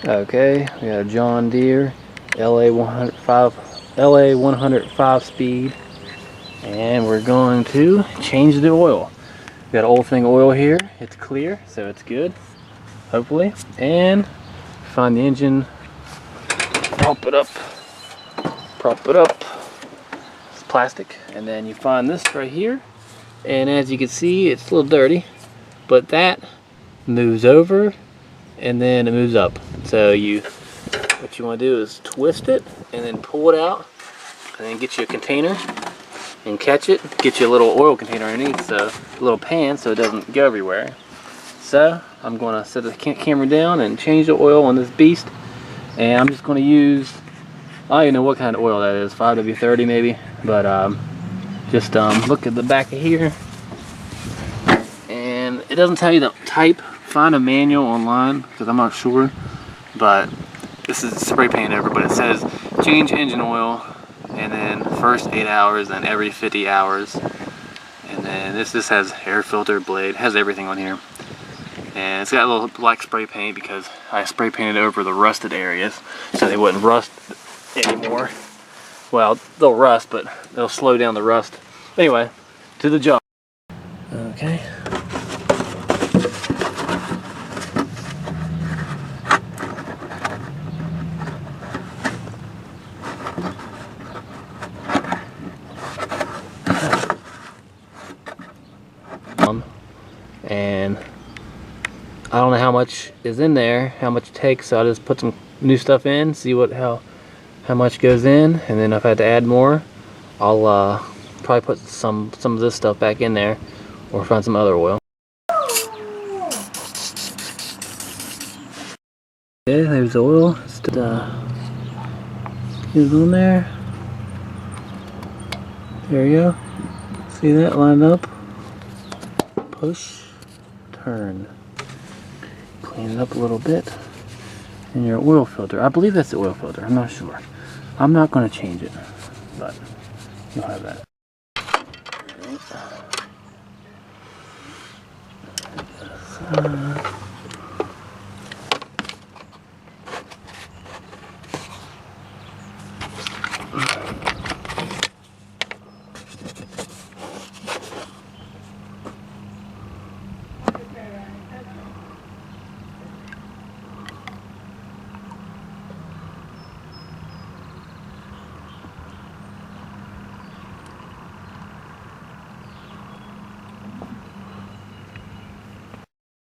Okay, we got a John Deere LA100 5-speed, and we're going to change the oil. We got an old thing oil here. It's clear, so it's good, hopefully. And find the engine, prop it up. It's plastic, and then you find this right here. And as you can see, it's a little dirty, but that moves over and then it moves up. So what you want to do is twist it and then pull it out, and then get you a container and catch it. Get you a little oil container underneath, so a little pan, so it doesn't go everywhere. So I'm going to set the camera down and change the oil on this beast, and I'm just going to use, I don't even know what kind of oil that is, 5W30 maybe, but just look at the back of here, and it doesn't tell you the type. Find a manual online, because I'm not sure, but this is spray painted over, but it says change engine oil, and then first 8 hours, then every 50 hours, and then this has air filter, blade, has everything on here, and it's got a little black spray paint because I spray painted over the rusted areas so they wouldn't rust anymore. Well, they'll rust, but they'll slow down the rust. Anyway, to the job. Okay. And I don't know how much is in there, how much it takes, so I'll just put some new stuff in, see how much goes in, and then if I had to add more, I'll probably put some of this stuff back in there, or find some other oil. Okay, there's the oil. Just get it on there. There you go. See that line up? Push, turn. Clean it up a little bit. And your oil filter. I believe that's the oil filter. I'm not sure. I'm not going to change it, but you'll have that.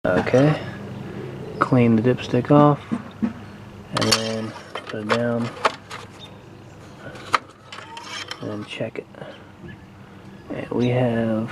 Okay, clean the dipstick off, and then put it down, and then check it. And we have